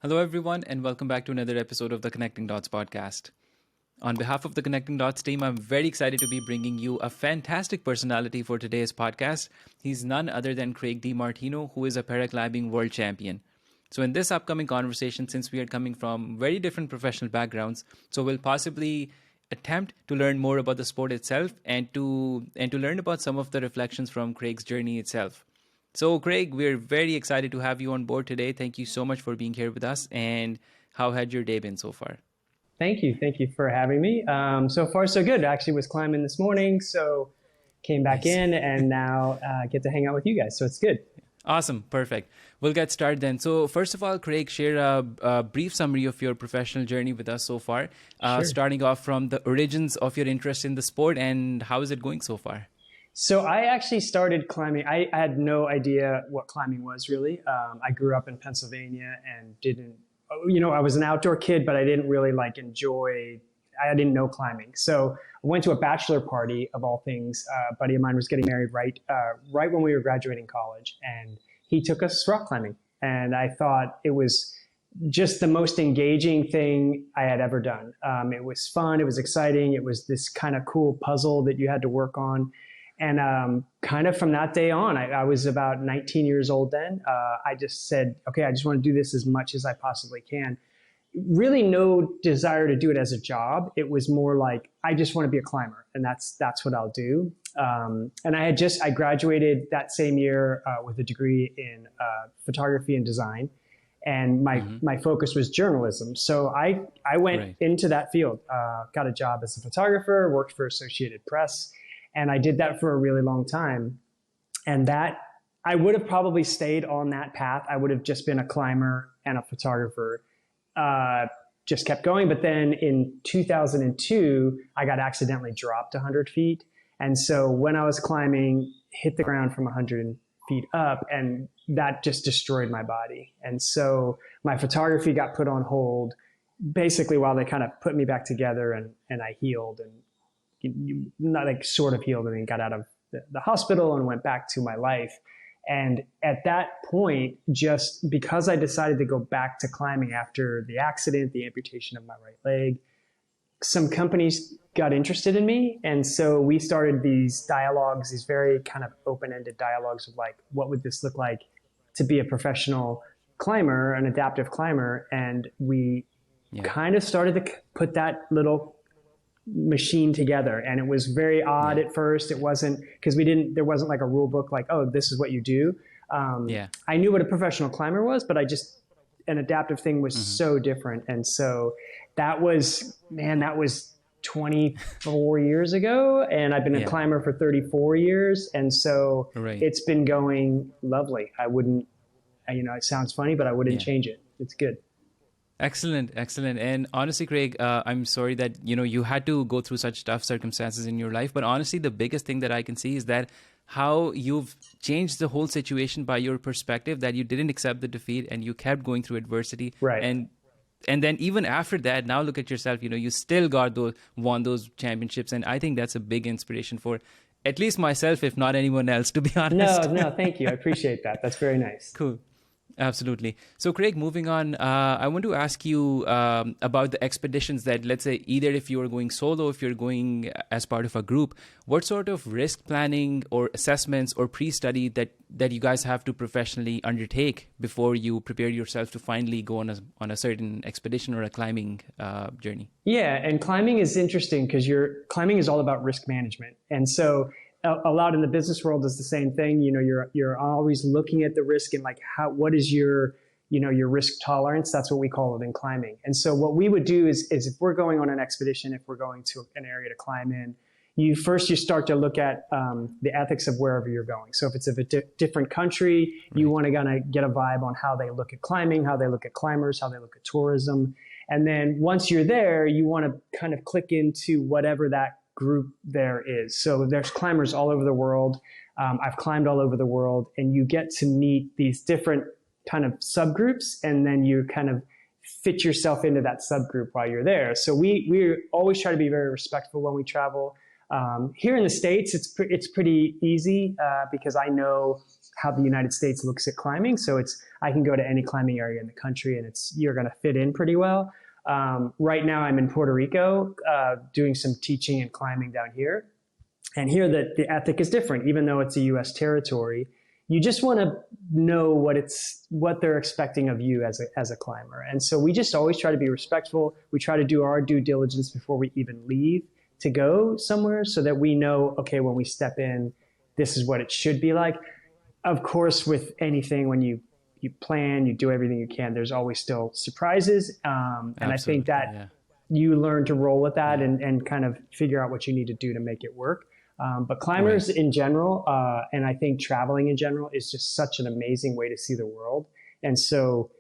Hello, everyone, and welcome back to another episode of the Connecting Dots podcast. On behalf of the Connecting Dots team, I'm very excited to be bringing you a fantastic personality for today's podcast. He's none other than Craig DeMartino, who is a paragliding world champion. So in this upcoming conversation, since we are coming from very different professional backgrounds, so we'll possibly attempt to learn more about the sport itself and to learn about some of the reflections from Craig's journey itself. So, Craig, we're very excited to have you on board today. Thank you so much for being here with us. And how had your day been so far? Thank you. Thank you for having me. So far, so good. I actually was climbing this morning, so came back in and now get to hang out with you guys. So it's good. Awesome. Perfect. We'll get started then. So first of all, Craig, share a brief summary of your professional journey with us so far, starting off from the origins of your interest in the sport and how is it going so far? So I actually started climbing. I had no idea what climbing was really. I grew up in Pennsylvania and I was an outdoor kid, but I didn't really I didn't know climbing. So I went to a bachelor party of all things. A buddy of mine was getting married right when we were graduating college, and he took us rock climbing. And I thought it was just the most engaging thing I had ever done. It was fun. It was exciting. It was this kind of cool puzzle that you had to work on. And kind of from that day on, I was about 19 years old then. I just said, okay, I just want to do this as much as I possibly can. Really no desire to do it as a job. It was more like, I just want to be a climber, and that's what I'll do. And I graduated that same year with a degree in photography and design. And my focus was journalism. So I went into that field, got a job as a photographer, worked for Associated Press. And I did that for a really long time. And that I would have probably stayed on that path. I would have just been a climber and a photographer, just kept going. But then in 2002, I got accidentally dropped 100 feet. And so when I was climbing, hit the ground from 100 feet up, and that just destroyed my body. And so my photography got put on hold basically while they kind of put me back together and I healed and not sort of healed, and then got out of the hospital and went back to my life. And at that point, just because I decided to go back to climbing after the accident, the amputation of my right leg, some companies got interested in me. And so we started these dialogues, these very kind of open-ended dialogues of what would this look like to be a professional climber, an adaptive climber? And we kind of started to put that little machine together, and it was very odd at first. It wasn't because there wasn't a rule book oh, this is what you do. I knew what a professional climber was, but an adaptive thing was so different. And so that was 24 years ago, and I've been a climber for 34 years. And so it's been going lovely. I wouldn't, it sounds funny, but I wouldn't change it. It's good. Excellent. And honestly, Craig, I'm sorry that, you had to go through such tough circumstances in your life. But honestly, the biggest thing that I can see is that how you've changed the whole situation by your perspective, that you didn't accept the defeat and you kept going through adversity. Right. And then even after that, now look at yourself, you still won those championships. And I think that's a big inspiration for at least myself, if not anyone else, to be honest. No, thank you. I appreciate that. That's very nice. Cool. Absolutely. So, Craig, moving on, I want to ask you about the expeditions that, let's say, either if you are going solo, if you're going as part of a group, what sort of risk planning or assessments or pre-study that you guys have to professionally undertake before you prepare yourself to finally go on a certain expedition or a climbing journey? Yeah, and climbing is interesting because climbing is all about risk management. And so a lot in the business world is the same thing. You're always looking at the risk and what is your risk tolerance? That's what we call it in climbing. And so what we would do is if we're going on an expedition, if we're going to an area to climb in, you start to look at the ethics of wherever you're going. So if it's a different country, you want to get a vibe on how they look at climbing, how they look at climbers, how they look at tourism. And then once you're there, you want to kind of click into whatever that group there is. So there's climbers all over the world. I've climbed all over the world, and you get to meet these different kind of subgroups, and then you kind of fit yourself into that subgroup while you're there. So we always try to be very respectful when we travel. Here in the States, it's pretty easy because I know how the United States looks at climbing. So I can go to any climbing area in the country and you're going to fit in pretty well. Right now I'm in Puerto Rico, doing some teaching and climbing down here. And here the ethic is different, even though it's a US territory. You just want to know what they're expecting of you as a climber. And so we just always try to be respectful. We try to do our due diligence before we even leave to go somewhere so that we know, okay, when we step in, this is what it should be like. Of course, with anything, when you plan, you do everything you can, there's always still surprises. And I think that you learn to roll with that and kind of figure out what you need to do to make it work. But climbers in general, and I think traveling in general is just such an amazing way to see the world. And so,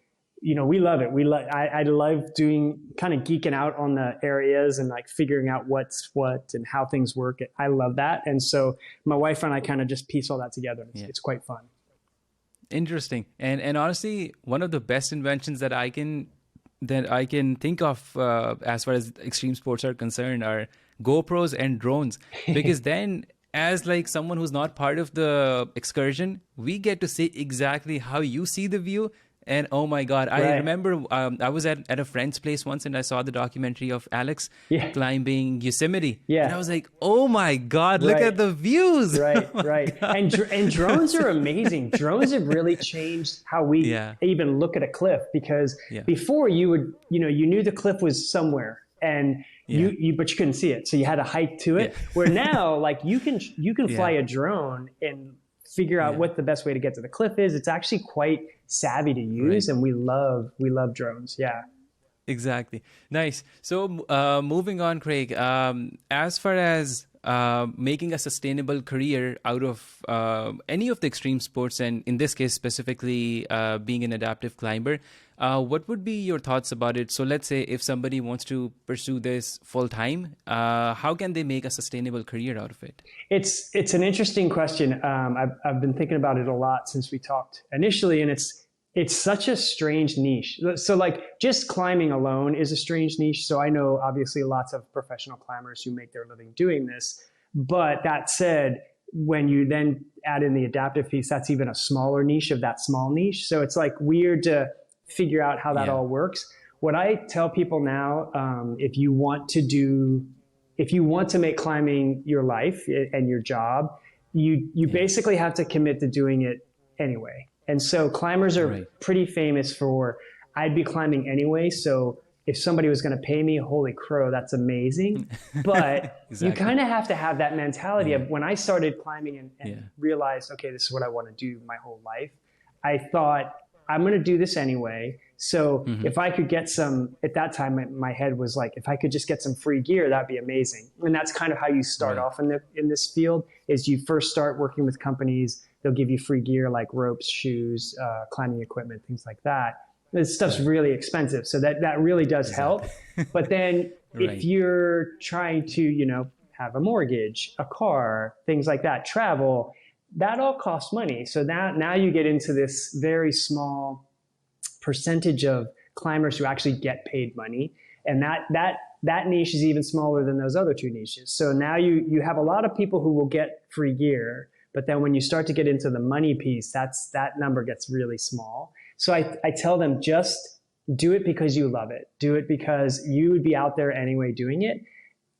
we love it. I love doing kind of geeking out on the areas and like figuring out what's what and how things work. I love that. And so my wife and I kind of just piece all that together. It's quite fun. Interesting. And honestly, one of the best inventions that I can think of as far as extreme sports are concerned are GoPros and drones, because then as like someone who's not part of the excursion, we get to see exactly how you see the view. And oh my God, I remember I was at a friend's place once and I saw the documentary of Alex climbing Yosemite. And I was like, oh my God, look at the views. Right. And drones are amazing. Drones have really changed how we even look at a cliff, because before you knew the cliff was somewhere and but you couldn't see it. So you had to hike to it. Where now, like you can fly a drone and figure out what the best way to get to the cliff is. It's actually quite savvy to use, and we love drones. Yeah. Exactly. Nice. So moving on, Craig, as far as making a sustainable career out of any of the extreme sports, and in this case specifically being an adaptive climber, what would be your thoughts about it? So let's say if somebody wants to pursue this full time, how can they make a sustainable career out of it? It's an interesting question. I've been thinking about it a lot since we talked initially, and it's such a strange niche. So like just climbing alone is a strange niche. So I know obviously lots of professional climbers who make their living doing this. But that said, when you then add in the adaptive piece, that's even a smaller niche of that small niche. So it's like weird to figure out how that all works. What I tell people now, if you want to make climbing your life and your job, you basically have to commit to doing it anyway. And so climbers are pretty famous for, I'd be climbing anyway. So if somebody was going to pay me, holy crow, that's amazing. But you kind of have to have that mentality of when I started climbing and realized, okay, this is what I want to do my whole life. I thought, I'm going to do this anyway. So if I could get some, at that time, my head was like, if I could just get some free gear, that'd be amazing. And that's kind of how you start off in this field, is you first start working with companies. They'll give you free gear like ropes, shoes, climbing equipment, things like that. This stuff's really expensive. So that really does help. But then if you're trying to, have a mortgage, a car, things like that, travel, that all costs money. So now you get into this very small percentage of climbers who actually get paid money. And that niche is even smaller than those other two niches. So now you have a lot of people who will get free gear. But then when you start to get into the money piece, that number gets really small. So I tell them, just do it because you love it. Do it because you would be out there anyway doing it.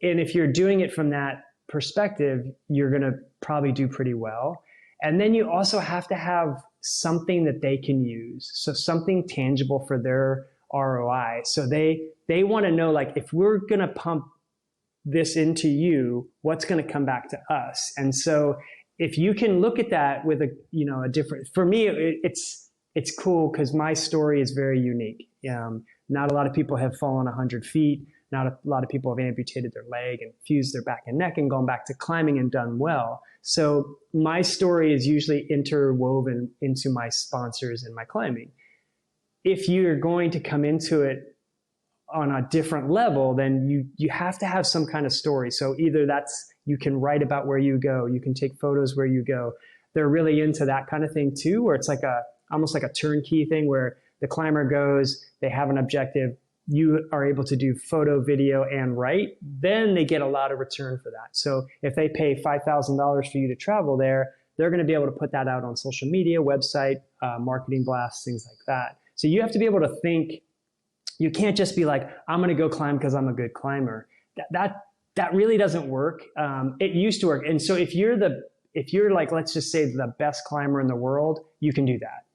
And if you're doing it from that perspective, you're going to probably do pretty well. And then you also have to have something that they can use. So something tangible for their ROI. So they want to know, like, if we're going to pump this into you, what's going to come back to us? And so if you can look at that with a different, for me, it's cool because my story is very unique. Not a lot of people have fallen 100 feet. Not a lot of people have amputated their leg and fused their back and neck and gone back to climbing and done well. So my story is usually interwoven into my sponsors and my climbing. If you're going to come into it on a different level, then you have to have some kind of story. So either you can write about where you go, you can take photos where you go. They're really into that kind of thing too, where it's like almost like a turnkey thing where the climber goes, they have an objective, you are able to do photo, video, and write, then they get a lot of return for that. So if they pay $5,000 for you to travel there, they're going to be able to put that out on social media, website, marketing blasts, things like that. So you have to be able to think. You can't just be like, I'm going to go climb because I'm a good climber. That really doesn't work. It used to work. And so if you're like, let's just say the best climber in the world, you can do that.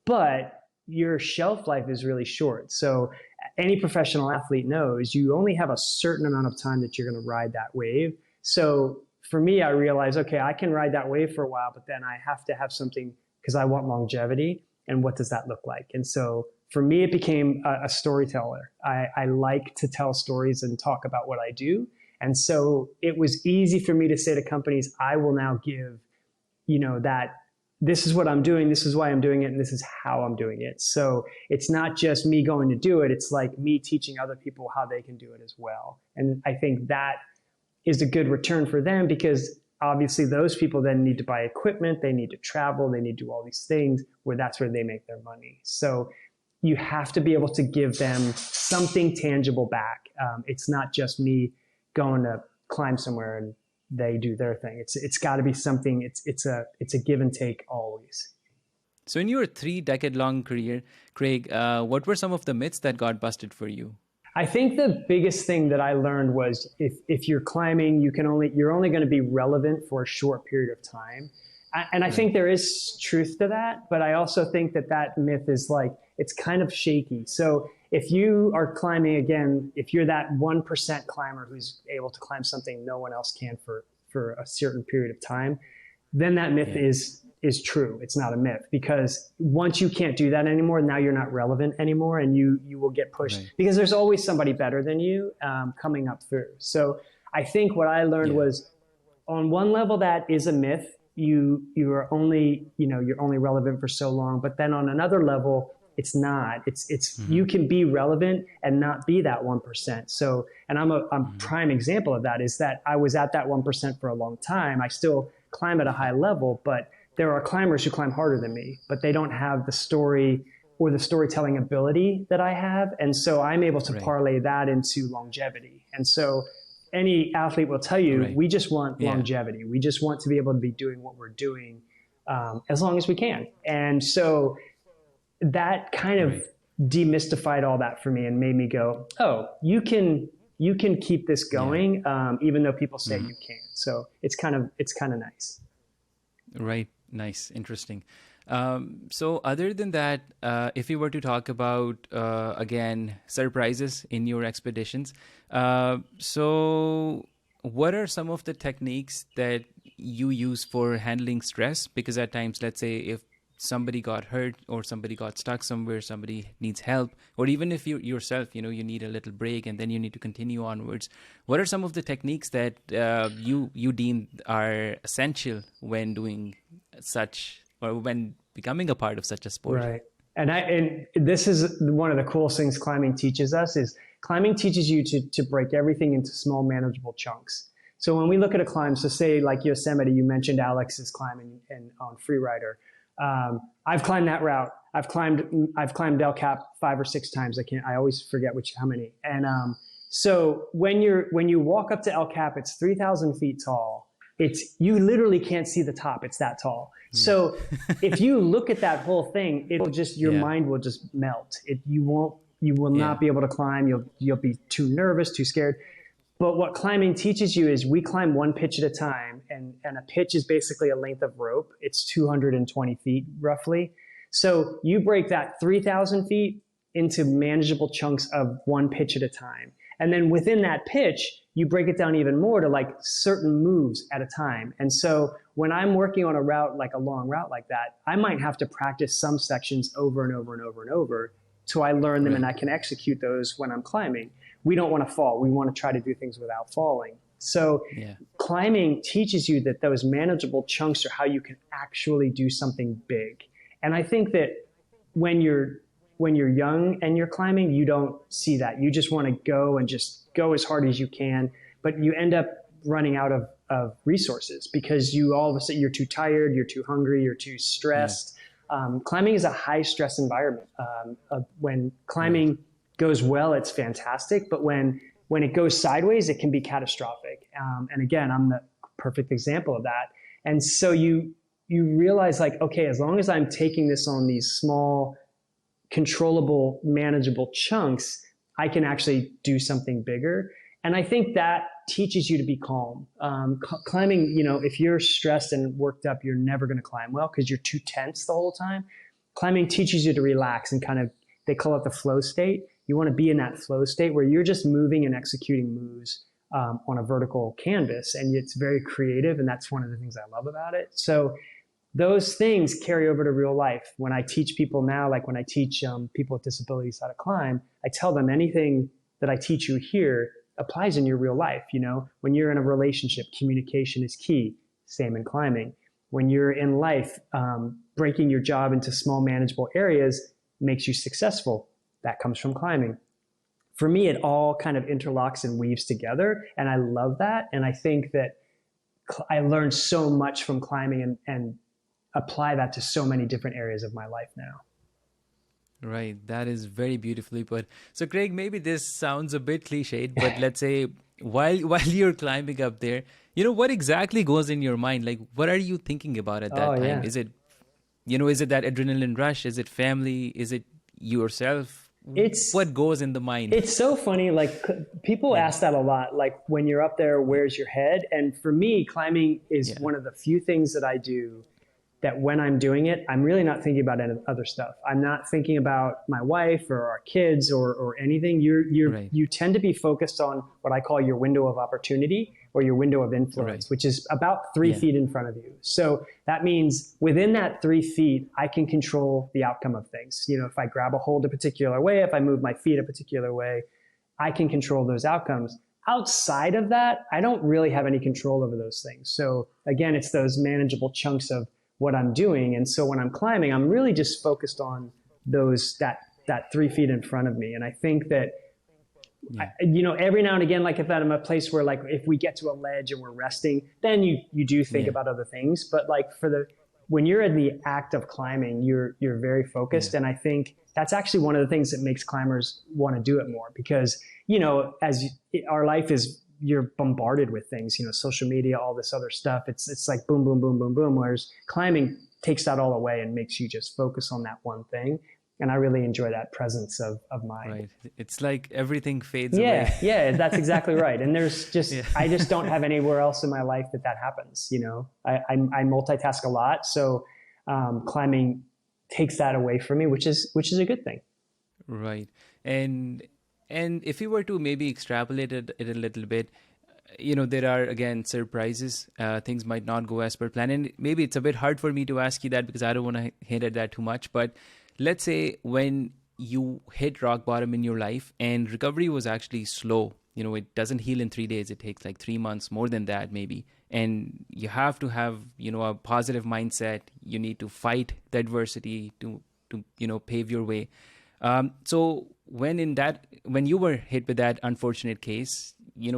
But your shelf life is really short. So any professional athlete knows you only have a certain amount of time that you're going to ride that wave. So for me, I realized, okay, I can ride that wave for a while, but then I have to have something because I want longevity. And what does that look like? And so for me, it became a storyteller. I like to tell stories and talk about what I do. And so it was easy for me to say to companies, I will now give, that this is what I'm doing, this is why I'm doing it, and this is how I'm doing it. So it's not just me going to do it. It's like me teaching other people how they can do it as well. And I think that is a good return for them because obviously those people then need to buy equipment, they need to travel, they need to do all these things where that's where they make their money. So you have to be able to give them something tangible back. It's not just me going to climb somewhere and they do their thing. It's got to be something. It's a give and take always. So in your 3-decade-long career, Craig, what were some of the myths that got busted for you? I think the biggest thing that I learned was if you're climbing, you're only going to be relevant for a short period of time. And I think there is truth to that, but I also think that myth is like, it's kind of shaky. So if you are climbing, again, if you're that 1% climber who's able to climb something no one else can for a certain period of time, then that myth is true. It's not a myth because once you can't do that anymore, now you're not relevant anymore and you will get pushed because there's always somebody better than you coming up through. So I think what I learned was on one level that is a myth. You are only, you're only relevant for so long, but then on another level, it's not. You can be relevant and not be that 1%. So, and I'm a prime example of that is that I was at that 1% for a long time. I still climb at a high level, but there are climbers who climb harder than me, but they don't have the story or the storytelling ability that I have. And so I'm able to parlay that into longevity. And so any athlete will tell you, we just want longevity. We just want to be able to be doing what we're doing as long as we can. And so that kind of demystified all that for me and made me go, oh, you can keep this going, even though people say you can't. So it's kind of nice. Right. Nice. Interesting. So other than that, if you were to talk about, again, surprises in your expeditions, so what are some of the techniques that you use for handling stress? Because at times, let's say if somebody got hurt or somebody got stuck somewhere, somebody needs help, or even if you yourself, you need a little break and then you need to continue onwards. What are some of the techniques that you deem are essential when doing such or when becoming a part of such a sport? Right. And this is one of the coolest things climbing teaches us is climbing teaches you to break everything into small manageable chunks. So when we look at a climb, so say like Yosemite, you mentioned Alex's climbing on Freerider. I've climbed that route. I've climbed El Cap 5 or 6 times. I always forget how many. And so when you walk up to El Cap, it's 3,000 feet tall. You literally can't see the top. It's that tall. So if you look at that whole thing, your mind will just melt. You will not be able to climb. You'll be too nervous, too scared. But what climbing teaches you is we climb one pitch at a time, and a pitch is basically a length of rope. It's 220 feet roughly. So you break that 3,000 feet into manageable chunks of one pitch at a time. And then within that pitch, you break it down even more to like certain moves at a time. And so when I'm working on a route, like a long route like that, I might have to practice some sections over and over and over and over till I learn them and I can execute those when I'm climbing. We don't want to fall. We want to try to do things without falling. So climbing teaches you that those manageable chunks are how you can actually do something big. And I think that when you're young and you're climbing, you don't see that. You just want to go and just go as hard as you can, but you end up running out of resources because all of a sudden you're too tired, you're too hungry, you're too stressed. Climbing is a high stress environment. When climbing goes well, it's fantastic. But when it goes sideways, it can be catastrophic. And again, I'm the perfect example of that. And so you you realize like, okay, as long as I'm taking this on these small, controllable, manageable chunks, I can actually do something bigger. And I think that teaches you to be calm. Climbing, if you're stressed and worked up, you're never going to climb well because you're too tense the whole time. Climbing teaches you to relax and kind of, they call it the flow state. You want to be in that flow state where you're just moving and executing moves on a vertical canvas. And it's very creative. And that's one of the things I love about it. So those things carry over to real life. When I teach people now, like when I teach people with disabilities how to climb, I tell them anything that I teach you here applies in your real life. When you're in a relationship, communication is key. Same in climbing. When you're in life, breaking your job into small manageable areas makes you successful. That comes from climbing. For me, it all kind of interlocks and weaves together. And I love that. And I think that I learned so much from climbing and apply that to so many different areas of my life now. Right. That is very beautifully put. So, Craig, maybe this sounds a bit cliched, but let's say while you're climbing up there, what exactly goes in your mind? Like, what are you thinking about at that time? Yeah. Is it, is it that adrenaline rush? Is it family? Is it yourself? What goes in the mind? It's so funny. Like people ask that a lot. Like when you're up there, where's your head? And for me, climbing is one of the few things that I do that when I'm doing it, I'm really not thinking about any other stuff. I'm not thinking about my wife or our kids or anything. You tend to be focused on what I call your window of opportunity or your window of influence, which is about 3 feet in front of you. So that means within that 3 feet, I can control the outcome of things. If I grab a hold a particular way, if I move my feet a particular way, I can control those outcomes. Outside of that, I don't really have any control over those things. So again, it's those manageable chunks of what I'm doing. And so when I'm climbing, I'm really just focused on that 3 feet in front of me. And I think that, every now and again, like if I'm at a place where like, if we get to a ledge and we're resting, then you do think about other things. But like when you're in the act of climbing, you're very focused. And I think that's actually one of the things that makes climbers want to do it more because, our life is, you're bombarded with things, social media, all this other stuff. It's like boom, boom, boom, boom, boom. Whereas climbing takes that all away and makes you just focus on that one thing. And I really enjoy that presence of mind. Right. It's like everything fades away. Yeah, that's exactly right. And there's just, I just don't have anywhere else in my life that happens. I multitask a lot. So climbing takes that away from me, which is a good thing. Right. And if you were to maybe extrapolate it a little bit, there are, again, surprises. Things might not go as per plan. And maybe it's a bit hard for me to ask you that because I don't want to hint at that too much. But let's say when you hit rock bottom in your life and recovery was actually slow, it doesn't heal in 3 days. It takes like 3 months, more than that maybe. And you have to have, a positive mindset. You need to fight the adversity to pave your way. So when you were hit with that unfortunate case,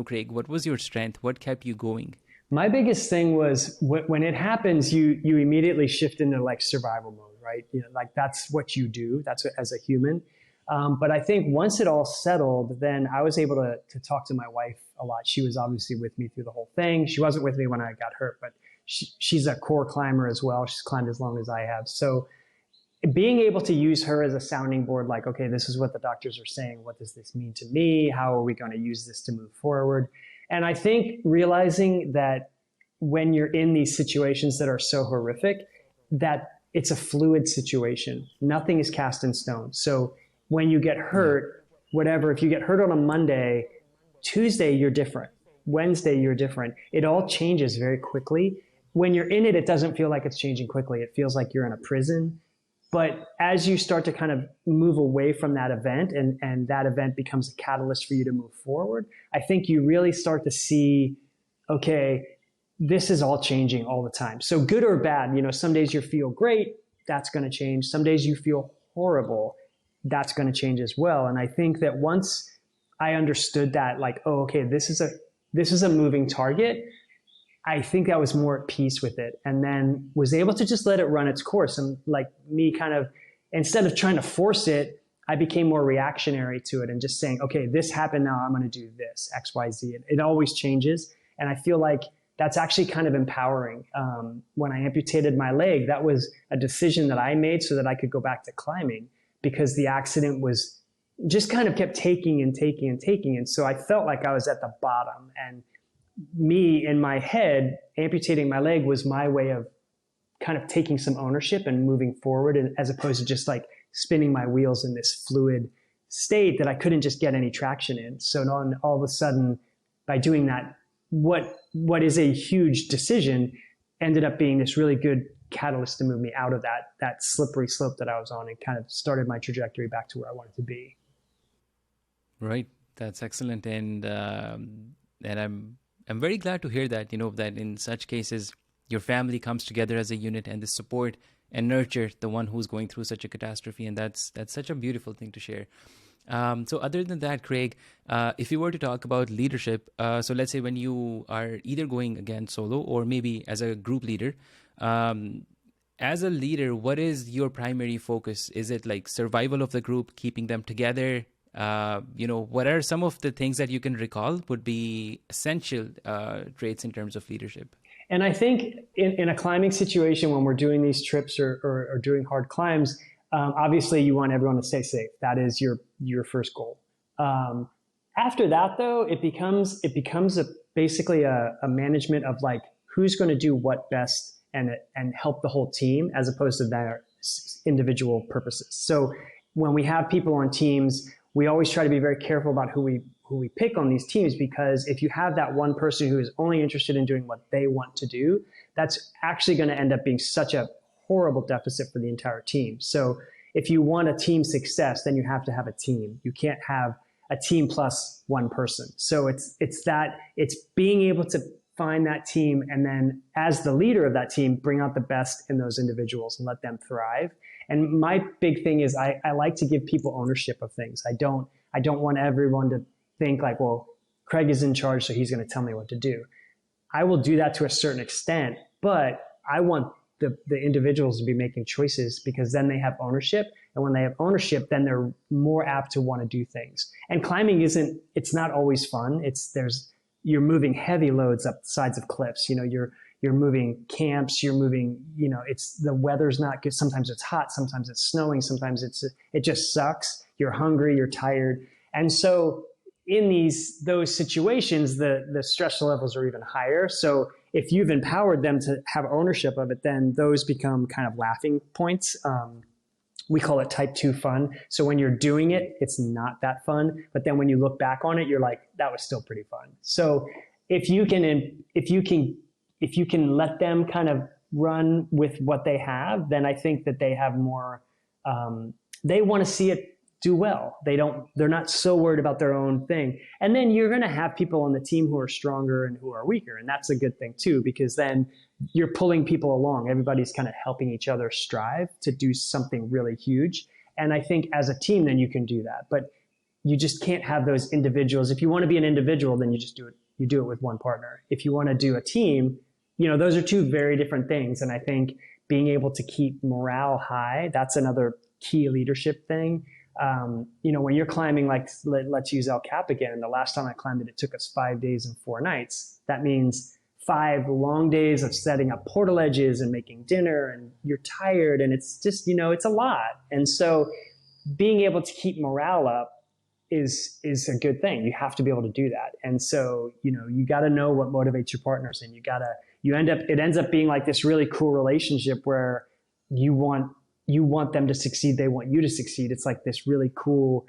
Craig, what was your strength? What kept you going? My biggest thing was when it happens, you immediately shift into like survival mode, right? Like that's what you do. That's what, as a human. But I think once it all settled, then I was able to talk to my wife a lot. She was obviously with me through the whole thing. She wasn't with me when I got hurt, but she's a core climber as well. She's climbed as long as I have. So being able to use her as a sounding board, like, okay, this is what the doctors are saying. What does this mean to me? How are we going to use this to move forward? And I think realizing that when you're in these situations that are so horrific, that it's a fluid situation. Nothing is cast in stone. So when you get hurt, whatever, if you get hurt on a Monday, Tuesday, you're different. Wednesday, you're different. It all changes very quickly. When you're in it, it doesn't feel like it's changing quickly. It feels like you're in a prison. But as you start to kind of move away from that event and that event becomes a catalyst for you to move forward, I think you really start to see, okay, this is all changing all the time. So good or bad, some days you feel great, that's going to change. Some days you feel horrible, that's going to change as well. And I think that once I understood that, like, oh, okay, this is a moving target, I think I was more at peace with it and then was able to just let it run its course. And like me kind of, instead of trying to force it, I became more reactionary to it and just saying, okay, this happened now, I'm going to do this, X, Y, Z. It always changes. And I feel like that's actually kind of empowering. When I amputated my leg, that was a decision that I made so that I could go back to climbing, because the accident was just kind of kept taking and taking and taking. And so I felt like I was at the bottom, and me in my head, amputating my leg was my way of kind of taking some ownership and moving forward, and as opposed to just like spinning my wheels in this fluid state that I couldn't just get any traction in. So all of a sudden, by doing that, what is a huge decision ended up being this really good catalyst to move me out of that slippery slope that I was on, and kind of started my trajectory back to where I wanted to be. Right. That's excellent. And I'm very glad to hear that, that in such cases, your family comes together as a unit and they support and nurture the one who's going through such a catastrophe. And that's such a beautiful thing to share. So other than that, Craig, if you were to talk about leadership, so let's say when you are either going again solo or maybe as a group leader, as a leader, what is your primary focus? Is it like survival of the group, keeping them together? What are some of the things that you can recall would be essential traits in terms of leadership? And I think in a climbing situation, when we're doing these trips or doing hard climbs, obviously you want everyone to stay safe. That is your first goal. After that, though, it becomes basically a management of like who's going to do what best and help the whole team, as opposed to their individual purposes. So when we have people on teams, we always try to be very careful about who we pick on these teams, because if you have that one person who is only interested in doing what they want to do, that's actually going to end up being such a horrible deficit for the entire team. So if you want a team success, then you have to have a team. You can't have a team plus one person. So it's being able to find that team, and then as the leader of that team, bring out the best in those individuals and let them thrive. And my big thing is I like to give people ownership of things. I don't want everyone to think like, well, Craig is in charge, so he's going to tell me what to do. I will do that to a certain extent, but I want the individuals to be making choices, because then they have ownership. And when they have ownership, then they're more apt to want to do things. And climbing it's not always fun. You're moving heavy loads up sides of cliffs. You're moving camps, you're moving, the weather's not good. Sometimes it's hot, sometimes it's snowing, sometimes it just sucks. You're hungry, you're tired. And so in those situations, the stress levels are even higher. So if you've empowered them to have ownership of it, then those become kind of laughing points. We call it type 2 fun. So when you're doing it, it's not that fun. But then when you look back on it, you're like, that was still pretty fun. So if you can let them kind of run with what they have, then I think that they have more, they want to see it do well. They're not so worried about their own thing. And then you're going to have people on the team who are stronger and who are weaker. And that's a good thing too, because then you're pulling people along. Everybody's kind of helping each other strive to do something really huge. And I think as a team, then you can do that. But you just can't have those individuals. If you want to be an individual, then you just do it. You do it with one partner. If you want to do a team, those are two very different things. And I think being able to keep morale high, that's another key leadership thing. When you're climbing, like let's use El Cap again. The last time I climbed it took us 5 days and 4 nights. That means 5 long days of setting up portal edges and making dinner, and you're tired, and it's just, it's a lot. And so being able to keep morale up is a good thing. You have to be able to do that. And so, you got to know what motivates your partners, and it ends up being like this really cool relationship where you want them to succeed. They want you to succeed. It's like this really cool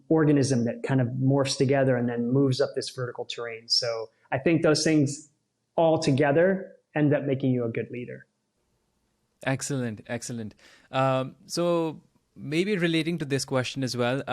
organism that kind of morphs together and then moves up this vertical terrain. So I think those things all together end up making you a good leader. Excellent. So maybe relating to this question as well,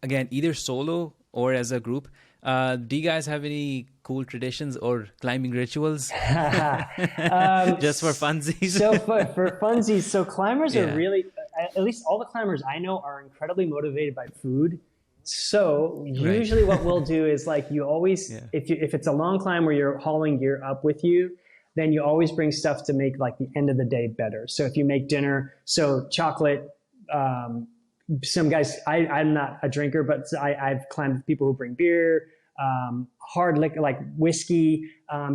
again, either solo or as a group, do you guys have any cool traditions or climbing rituals? Just for funsies? So for funsies, so climbers are really, at least all the climbers I know, are incredibly motivated by food. So usually what we'll do is like you always, if it's a long climb where you're hauling gear up with you, then you always bring stuff to make like the end of the day better. So if you make dinner, so chocolate, some guys, I'm not a drinker, but I've climbed with people who bring beer. hard liquor like whiskey,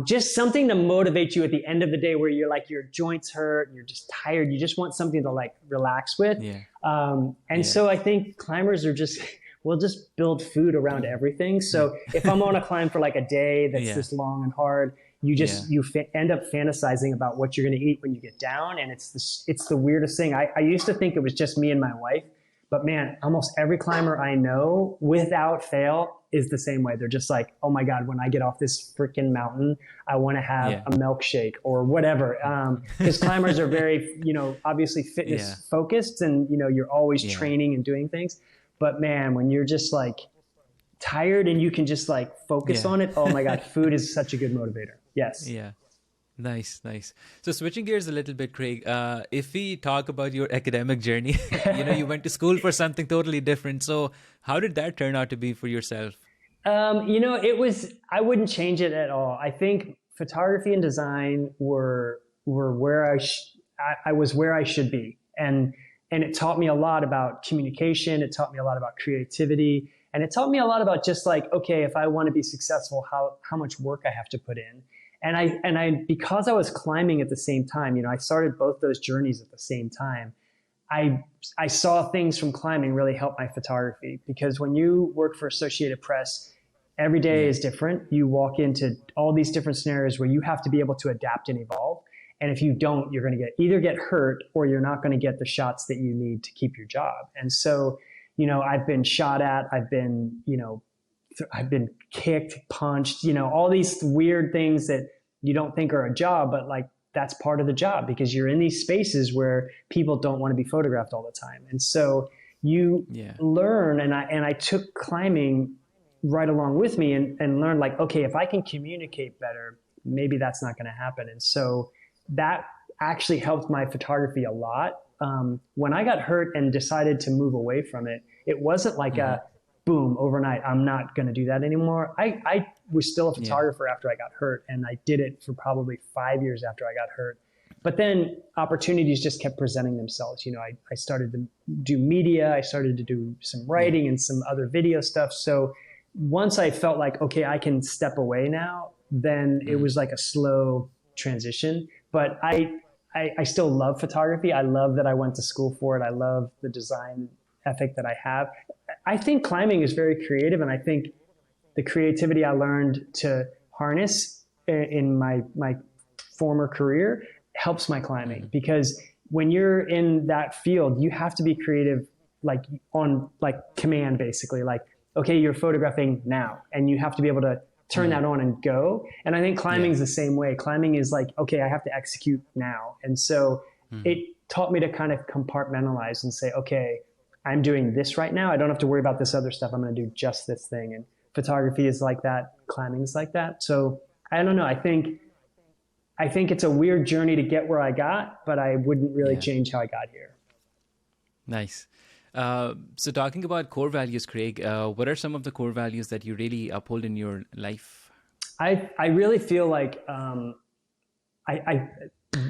just something to motivate you at the end of the day where you're like your joints hurt, you're just tired, you just want something to like relax with. So I think climbers are just we'll just build food around everything. So if I'm on a climb for like a day that's this long and hard, you just end up fantasizing about what you're going to eat when you get down, and it's the weirdest thing. I used to think it was just me and my wife, but man, almost every climber I know, without fail, is the same way. They're just like, oh my God, when I get off this freaking mountain, I want to have a milkshake or whatever. Because climbers are very, obviously fitness focused, and you're always training and doing things. But man, when you're just like tired and you can just like focus on it, oh my God, food is such a good motivator. Yes. Yeah. Nice. So switching gears a little bit, Craig, if we talk about your academic journey, you went to school for something totally different. So how did that turn out to be for yourself? I wouldn't change it at all. I think photography and design were where I was where I should be. And it taught me a lot about communication. It taught me a lot about creativity. And it taught me a lot about just like, okay, if I want to be successful, how much work I have to put in. And I because I was climbing at the same time, I started both those journeys at the same time. I saw things from climbing really help my photography, because when you work for Associated Press, every day is different. You walk into all these different scenarios where you have to be able to adapt and evolve. And if you don't, you're going to either get hurt, or you're not going to get the shots that you need to keep your job. And so, I've been shot at, I've been kicked, punched, all these weird things that you don't think are a job, but like that's part of the job, because you're in these spaces where people don't want to be photographed all the time. And so you learn, and I took climbing right along with me and learned like, okay, if I can communicate better, maybe that's not going to happen. And so that actually helped my photography a lot. When I got hurt and decided to move away from it, it wasn't like a boom overnight, I'm not going to do that anymore. I was still a photographer after I got hurt, and I did it for probably 5 years after I got hurt. But then opportunities just kept presenting themselves. I started to do media, I started to do some writing and some other video stuff. So once I felt like, okay, I can step away now, then it was like a slow transition. But I still love photography. I love that I went to school for it. I love the design ethic that I have. I think climbing is very creative, and I think the creativity I learned to harness in my former career helps my climbing, because when you're in that field, you have to be creative, like on like command, basically. Like, okay, you're photographing now, and you have to be able to turn that on and go. And I think climbing is the same way. Climbing is like, okay, I have to execute now. And so it taught me to kind of compartmentalize and say, okay, I'm doing this right now. I don't have to worry about this other stuff. I'm going to do just this thing. And photography is like that. Climbing is like that. So I don't know. I think it's a weird journey to get where I got, but I wouldn't really change how I got here. Nice. So talking about core values, Craig, what are some of the core values that you really uphold in your life? I really feel like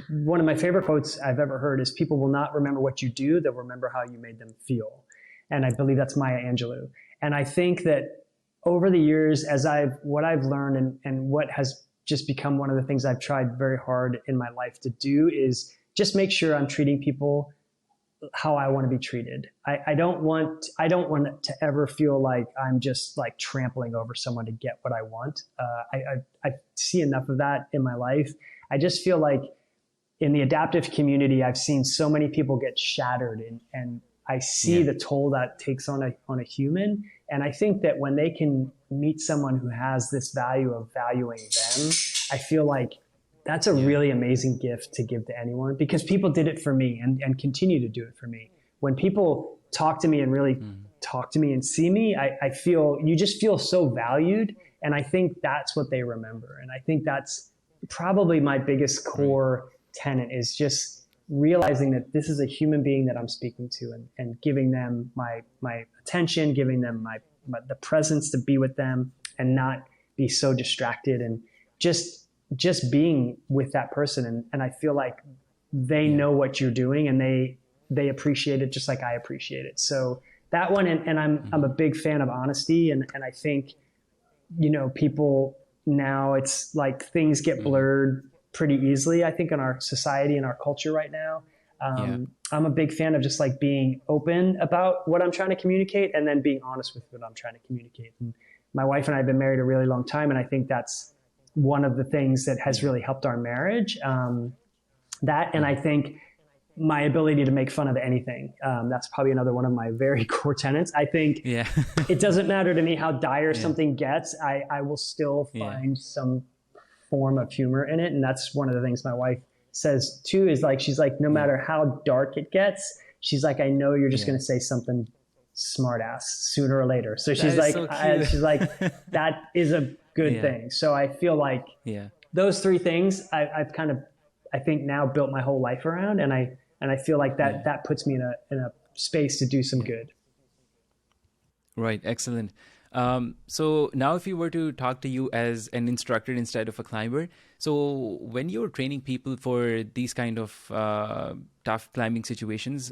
one of my favorite quotes I've ever heard is, people will not remember what you do, they'll remember how you made them feel. And I believe that's Maya Angelou. And I think that over the years, what I've learned and what has just become one of the things I've tried very hard in my life to do is just make sure I'm treating people how I want to be treated. I don't want to ever feel like I'm just like trampling over someone to get what I want. I see enough of that in my life. I just feel like in the adaptive community, I've seen so many people get shattered, and I see the toll that takes on a human. And I think that when they can meet someone who has this value of valuing them, I feel like that's a really amazing gift to give to anyone, because people did it for me and continue to do it for me. When people talk to me and really talk to me and see me, you just feel so valued. And I think that's what they remember. And I think that's probably my biggest core tenet, is just realizing that this is a human being that I'm speaking to, and giving them my attention, giving them the presence to be with them, and not be so distracted, and just being with that person. And I feel like they know what you're doing, and they appreciate it just like I appreciate it. So that one, and I'm a big fan of honesty. And I think people now, it's like things get blurred pretty easily, I think, in our society and our culture right now. Yeah. I'm a big fan of just like being open about what I'm trying to communicate and then being honest with what I'm trying to communicate. And my wife and I have been married a really long time, and I think that's one of the things that has really helped our marriage. That, and I think my ability to make fun of anything. That's probably another one of my very core tenets. I think it doesn't matter to me how dire something gets. I will still find some form of humor in it. And that's one of the things my wife says too, is like, she's like, no matter how dark it gets, she's like, I know you're just going to say something smart ass sooner or later. So she's like, she's like, that is a good thing. So I feel like those three things I've kind of, I think now built my whole life around. And I feel like that puts me in a space to do some good. Right. Excellent. So now if you were to talk to you as an instructor instead of a climber, so when you're training people for these kind of tough climbing situations,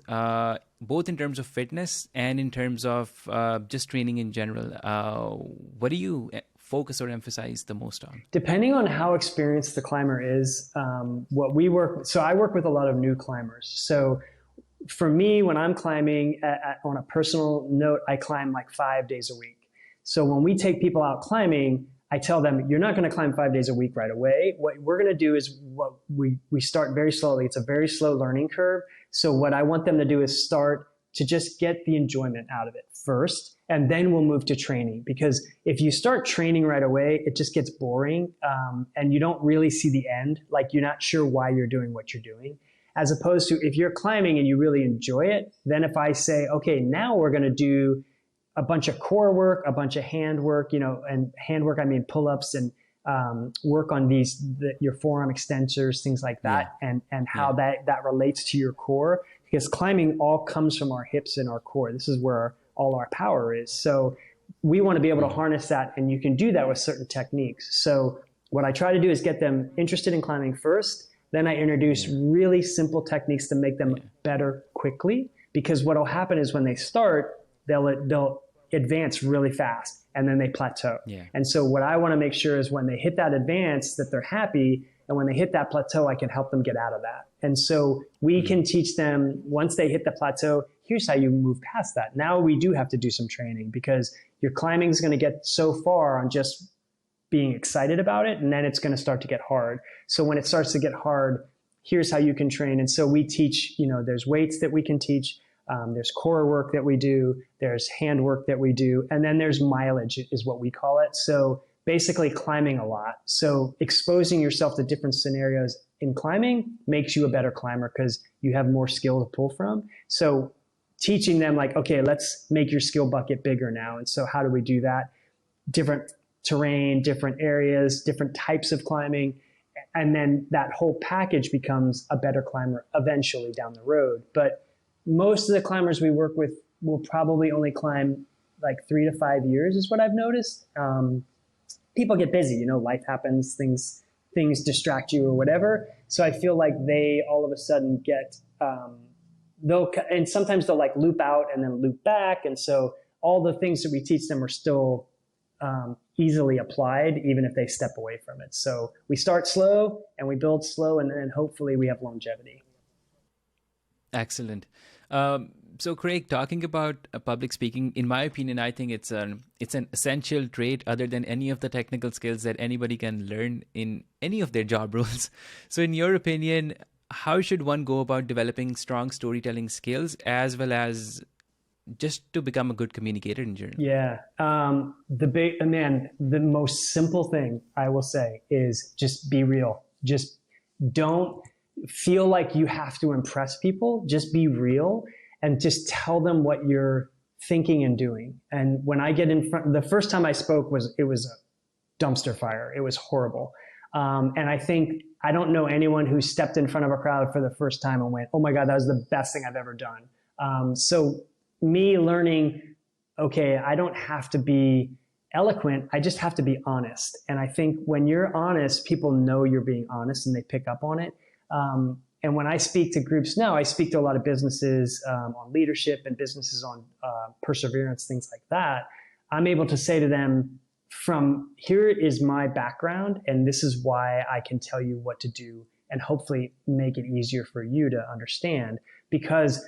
both in terms of fitness and in terms of just training in general, what do you focus or emphasize the most on? Depending on how experienced the climber is, so I work with a lot of new climbers. So for me, when I'm climbing on a personal note, I climb like 5 days a week. So when we take people out climbing, I tell them, you're not going to climb 5 days a week right away. What we're going to do is we start very slowly. It's a very slow learning curve. So what I want them to do is start to just get the enjoyment out of it first, and then we'll move to training. Because if you start training right away, it just gets boring, and you don't really see the end. Like, you're not sure why you're doing what you're doing. As opposed to if you're climbing and you really enjoy it, then if I say, okay, now we're going to do a bunch of core work, a bunch of hand work, and hand work, I mean pull-ups and work on your forearm extensors, things like that, and how that relates to your core. Because climbing all comes from our hips and our core. This is where all our power is. So we want to be able to harness that, and you can do that with certain techniques. So what I try to do is get them interested in climbing first. Then I introduce really simple techniques to make them better quickly. Because what will happen is when they start, they'll advance really fast, and then they plateau. And so what I want to make sure is when they hit that advance, that they're happy, and when they hit that plateau, I can help them get out of that. And so we can teach them, once they hit the plateau, here's how you move past that. Now we do have to do some training, because your climbing is going to get so far on just being excited about it, and then it's going to start to get hard. So when it starts to get hard, here's how you can train. And so we teach, there's weights that we can teach. There's core work that we do, there's hand work that we do, and then there's mileage is what we call it. So basically climbing a lot. So exposing yourself to different scenarios in climbing makes you a better climber, because you have more skill to pull from. So teaching them like, okay, let's make your skill bucket bigger now. And so how do we do that? Different terrain, different areas, different types of climbing. And then that whole package becomes a better climber eventually down the road. But most of the climbers we work with will probably only climb like 3 to 5 years is what I've noticed. People get busy, life happens, things distract you or whatever. So I feel like they all of a sudden get, and sometimes they'll like loop out and then loop back. And so all the things that we teach them are still easily applied, even if they step away from it. So we start slow and we build slow, and then hopefully we have longevity. Excellent. So Craig, talking about public speaking, in my opinion, I think it's an essential trait other than any of the technical skills that anybody can learn in any of their job roles. So in your opinion, how should one go about developing strong storytelling skills as well as just to become a good communicator in general? Yeah. The most simple thing I will say is just be real. Just don't feel like you have to impress people. Just be real and just tell them what you're thinking and doing. And when I get in front, the first time I spoke it was a dumpster fire. It was horrible. And I don't know anyone who stepped in front of a crowd for the first time and went, oh my God, that was the best thing I've ever done. So me learning, okay, I don't have to be eloquent. I just have to be honest. And I think when you're honest, people know you're being honest and they pick up on it. And when I speak to groups now, I speak to a lot of businesses on leadership and businesses on perseverance, things like that. I'm able to say to them, from here is my background, and this is why I can tell you what to do and hopefully make it easier for you to understand, because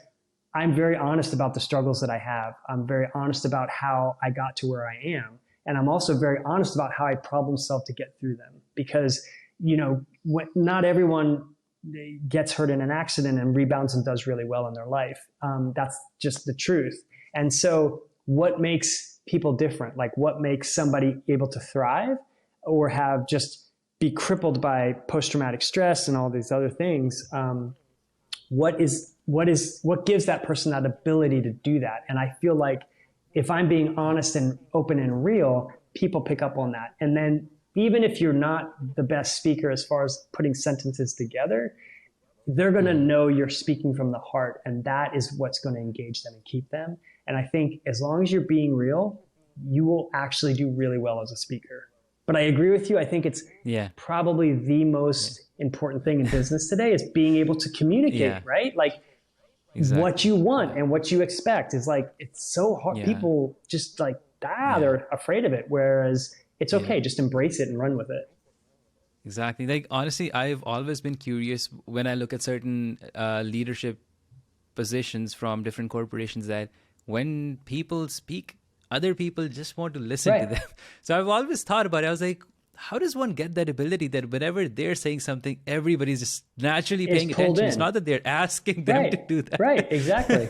I'm very honest about the struggles that I have. I'm very honest about how I got to where I am. And I'm also very honest about how I problem solve to get through them, because, not everyone gets hurt in an accident and rebounds and does really well in their life. That's just the truth. And so what makes people different? Like, what makes somebody able to thrive or have just be crippled by post-traumatic stress and all these other things? What gives that person that ability to do that? And I feel like if I'm being honest and open and real, people pick up on that. And then even if you're not the best speaker as far as putting sentences together, they're going to know you're speaking from the heart, and that is what's going to engage them and keep them. And I think as long as you're being real, you will actually do really well as a speaker. But I agree with you. I think it's probably the most important thing in business today is being able to communicate, right? Like what you want and what you expect is like, it's so hard. People just like, they're afraid of it. Whereas it's okay. Just embrace it and run with it. Exactly. Like, honestly, I've always been curious when I look at certain leadership positions from different corporations, that when people speak, other people just want to listen to them. So I've always thought about it. I was like, how does one get that ability that whenever they're saying something, everybody's just naturally paying attention? It's not that they're asking them to do that. Right, exactly.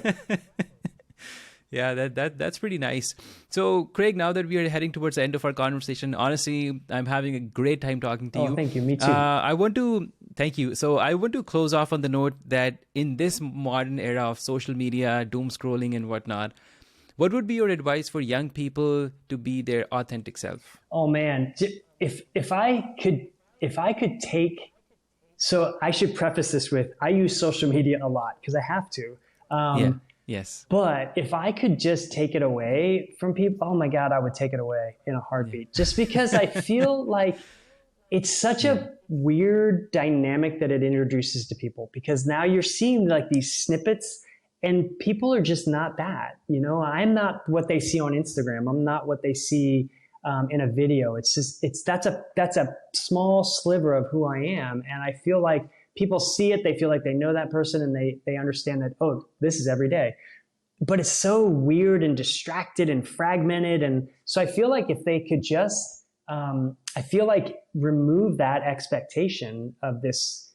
Yeah, that's pretty nice. So, Craig, now that we are heading towards the end of our conversation, honestly, I'm having a great time talking to you. Oh, thank you. Me too. Thank you. So I want to close off on the note that in this modern era of social media, doom scrolling and whatnot, what would be your advice for young people to be their authentic self? Oh man, if I could take, so I should preface this with, I use social media a lot because I have to. Yes. But if I could just take it away from people, oh my God, I would take it away in a heartbeat. Just because I feel like it's such a weird dynamic that it introduces to people, because now you're seeing like these snippets and people are just not that, I'm not what they see on Instagram. I'm not what they see in a video. That's a small sliver of who I am. And I feel like people see it, they feel like they know that person, and they understand that, oh, this is every day. But it's so weird and distracted and fragmented. And so I feel like if they could just, remove that expectation of this,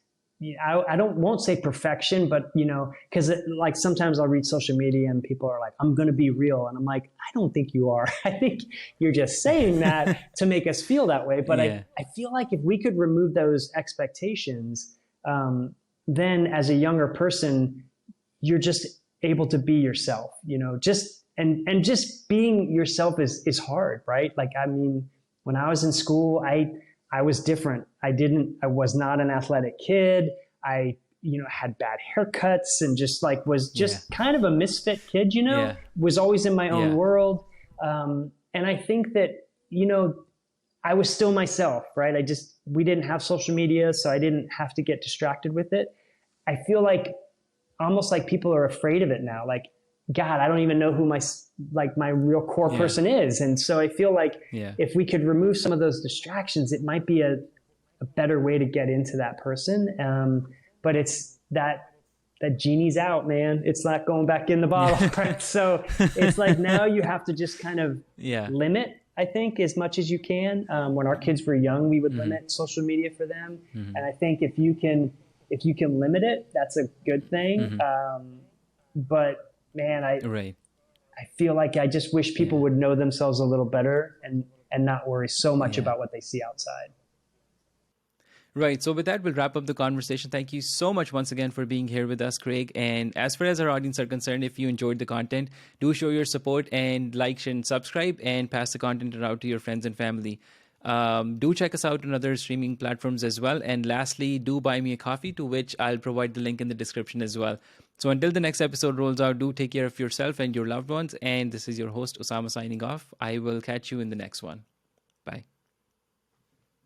I won't say perfection, but, because like sometimes I'll read social media and people are like, I'm going to be real. And I'm like, I don't think you are. I think you're just saying that to make us feel that way. But I feel like if we could remove those expectations, then as a younger person, you're just able to be yourself, just being yourself is hard, right? Like, I mean, when I was in school, I was different. I was not an athletic kid. I, had bad haircuts and just like, was just kind of a misfit kid, was always in my own world. And I think that, I was still myself, right? We didn't have social media, so I didn't have to get distracted with it. I feel like almost like people are afraid of it now. Like, God, I don't even know who my real core person is. And so I feel like if we could remove some of those distractions, it might be a better way to get into that person. But it's that genie's out, man. It's not going back in the bottle, right? So it's like now you have to just kind of limit, I think, as much as you can. When our kids were young, we would limit social media for them. And I think if you can limit it, that's a good thing. But man, I feel like I just wish people would know themselves a little better and not worry so much about what they see outside. Right. So with that, we'll wrap up the conversation. Thank you so much once again for being here with us, Craig. And as far as our audience are concerned, if you enjoyed the content, do show your support and like, share, and subscribe, and pass the content out to your friends and family. Do check us out on other streaming platforms as well. And lastly, do buy me a coffee, to which I'll provide the link in the description as well. So until the next episode rolls out, do take care of yourself and your loved ones. And this is your host, Usama, signing off. I will catch you in the next one. Bye.